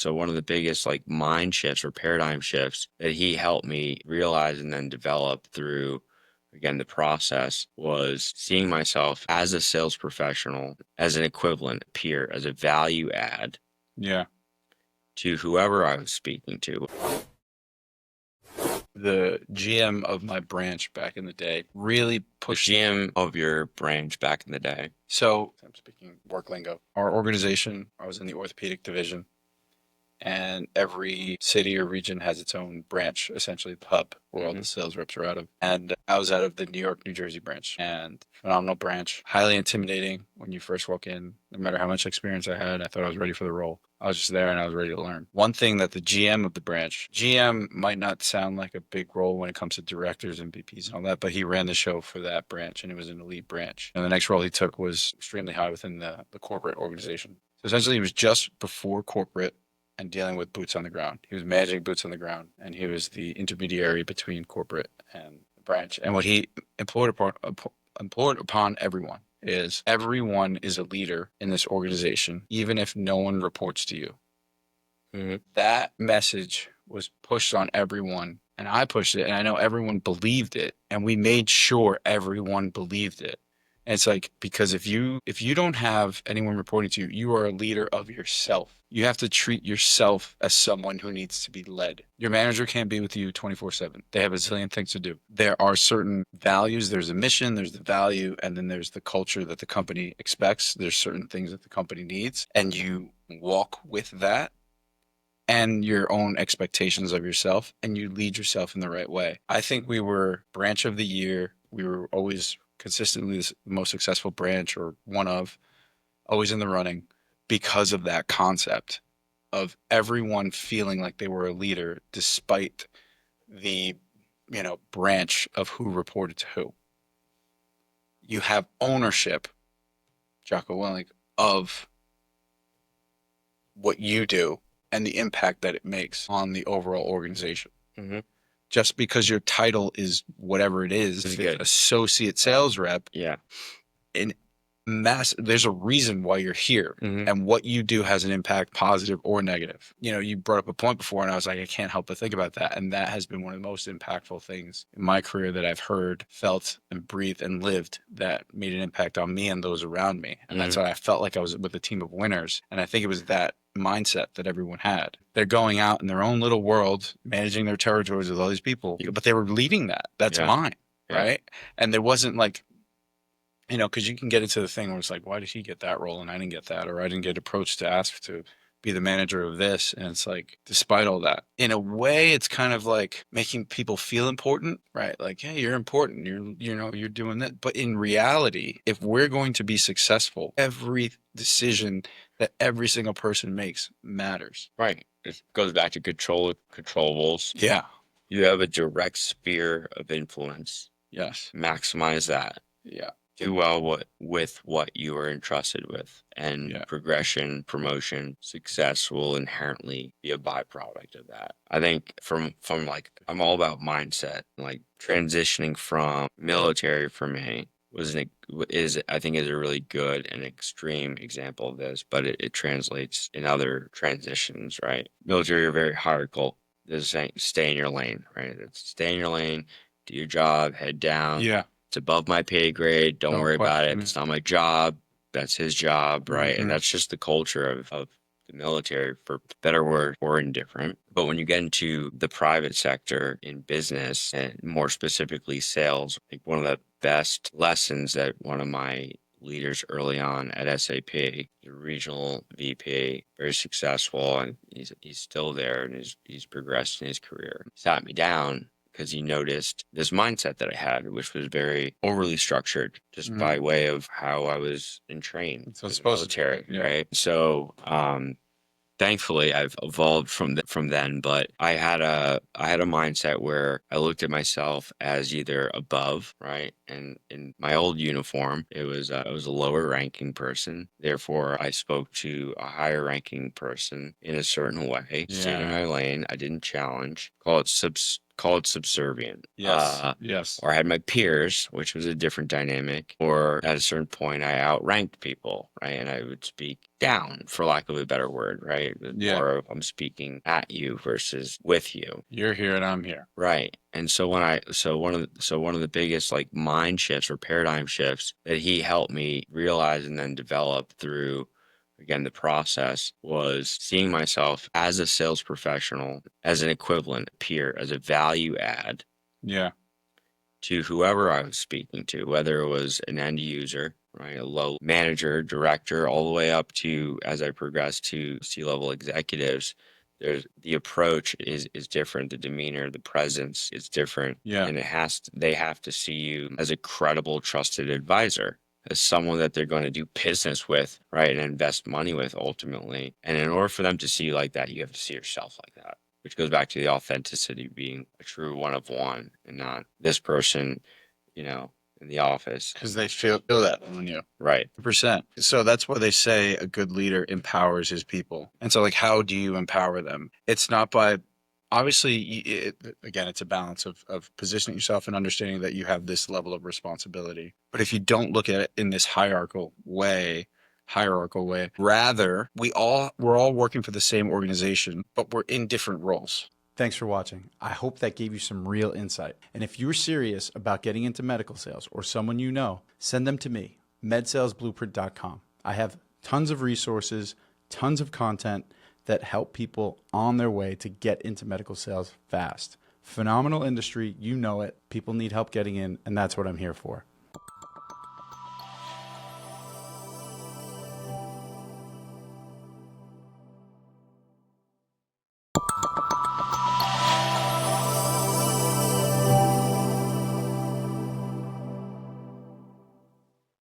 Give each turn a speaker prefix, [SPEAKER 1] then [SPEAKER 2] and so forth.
[SPEAKER 1] So one of the biggest like mind shifts or paradigm shifts that he helped me realize and then develop through, again, the process was seeing myself as a sales professional, as an equivalent peer, as a value add
[SPEAKER 2] Yeah.
[SPEAKER 1] to whoever I was speaking to.
[SPEAKER 2] The GM of my branch back in the day really
[SPEAKER 1] The
[SPEAKER 2] pushed.
[SPEAKER 1] GM of your branch back in the day.
[SPEAKER 2] So I'm speaking work lingo. Our organization, I was in the orthopedic division, and every city or region has its own branch, essentially the hub where all the sales reps are out of. And I was out of the New York, New Jersey branch, and phenomenal branch, highly intimidating when you first walk in. No matter how much experience I had, I thought I was ready for the role. I was just there and I was ready to learn. One thing that the GM of the branch, GM might not sound like a big role when it comes to directors and VPs and all that, but he ran the show for that branch and it was an elite branch. And the next role he took was extremely high within the corporate organization. So essentially, he was just before corporate and dealing with boots on the ground. He was managing boots on the ground, and he was the intermediary between corporate and the branch. And what he implored upon everyone is everyone is a leader in this organization, even if no one reports to you. That message was pushed on everyone, and I pushed it, and I know everyone believed it, and we made sure everyone believed it. And it's like, because if you don't have anyone reporting to you, you are a leader of yourself. You have to treat yourself as someone who needs to be led. Your manager can't be with you 24/7. They have a zillion things to do. There are certain values, there's a mission, there's the value, and then there's the culture that the company expects. There's certain things that the company needs, and you walk with that and your own expectations of yourself, and you lead yourself in the right way. I think we were branch of the year. We were always consistently the most successful branch or one of, always in the running because of that concept of everyone feeling like they were a leader despite the, branch of who reported to who. You have ownership, Jocko Willink, of what you do and the impact that it makes on the overall organization. Just because your title is whatever it is, if it's associate sales rep,
[SPEAKER 1] Yeah.
[SPEAKER 2] in there's a reason why you're here, and what you do has an impact, positive or negative. You brought up a point before, and I was like, I can't help but think about that, and that has been one of the most impactful things in my career that I've heard, felt, and breathed and lived that made an impact on me and those around me. And that's why I felt like I was with a team of winners, and I think it was that mindset that everyone had. They're going out in their own little world, managing their territories with all these people, but they were leading that. That's mine, right? And there wasn't like, because you can get into the thing where it's like, why did he get that role and I didn't get that, or I didn't get approached to ask to be the manager of this. And it's like, despite all that, in a way, it's kind of like making people feel important, right? Like, hey, you're important. You're doing that. But in reality, if we're going to be successful, every decision that every single person makes matters.
[SPEAKER 1] Right. It goes back to controllables.
[SPEAKER 2] Yeah.
[SPEAKER 1] You have a direct sphere of influence.
[SPEAKER 2] Yes.
[SPEAKER 1] Maximize that.
[SPEAKER 2] Yeah.
[SPEAKER 1] Do well with what you are entrusted with, and progression, promotion, success will inherently be a byproduct of that. I think from like, I'm all about mindset. Like transitioning from military for me I think is a really good and extreme example of this, but it translates in other transitions, right? Military are very hierarchical. This is saying stay in your lane, right? It's stay in your lane, do your job, head down.
[SPEAKER 2] Yeah.
[SPEAKER 1] It's above my pay grade. Don't
[SPEAKER 2] No
[SPEAKER 1] worry about it.
[SPEAKER 2] question.
[SPEAKER 1] It's not my job. That's his job, right? And that's just the culture of the military, for better word or indifferent. But when you get into the private sector in business, and more specifically sales, I think one of the best lessons that one of my leaders early on at SAP, the regional VP, very successful, and he's still there, and he's progressed in his career, sat me down because he noticed this mindset that I had, which was very overly structured, just by way of how I was entrained
[SPEAKER 2] So it's
[SPEAKER 1] in the
[SPEAKER 2] supposed to
[SPEAKER 1] military,
[SPEAKER 2] be, yeah.
[SPEAKER 1] right? So, thankfully, I've evolved from then. But I had a mindset where I looked at myself as either above, right? And in my old uniform, I was a lower ranking person. Therefore, I spoke to a higher ranking person in a certain way. Stayed in my lane. I didn't challenge. called subservient.
[SPEAKER 2] Yes. Yes.
[SPEAKER 1] Or I had my peers, which was a different dynamic. Or at a certain point, I outranked people, right? And I would speak down, for lack of a better word, right?
[SPEAKER 2] Yeah.
[SPEAKER 1] More of I'm speaking at you versus with you.
[SPEAKER 2] You're here and I'm here.
[SPEAKER 1] Right. And so one of the biggest like mind shifts or paradigm shifts that he helped me realize and then develop through again the process was seeing myself as a sales professional, as an equivalent peer, as a value add
[SPEAKER 2] Yeah.
[SPEAKER 1] to whoever I was speaking to, whether it was an end user, right, a low manager, director, all the way up to as I progressed to C-level executives. There's the approach is different, the demeanor, the presence is different,
[SPEAKER 2] Yeah.
[SPEAKER 1] and they have to see you as a credible, trusted advisor, as someone that they're going to do business with, right, and invest money with ultimately. And in order for them to see you like that, you have to see yourself like that, which goes back to the authenticity being a true one of one and not this person, in the office.
[SPEAKER 2] Because they feel that on you.
[SPEAKER 1] Right.
[SPEAKER 2] 100%. So that's why they say a good leader empowers his people. And so, like, how do you empower them? It's not by, obviously, again, it's a balance of positioning yourself and understanding that you have this level of responsibility. But if you don't look at it in this hierarchical way, rather, we're all working for the same organization, but we're in different roles.
[SPEAKER 3] Thanks for watching. I hope that gave you some real insight. And if you're serious about getting into medical sales or someone you know, send them to me, medsalesblueprint.com. I have tons of resources, tons of content that help people on their way to get into medical sales fast. Phenomenal industry, you know it. People need help getting in, and that's what I'm here for.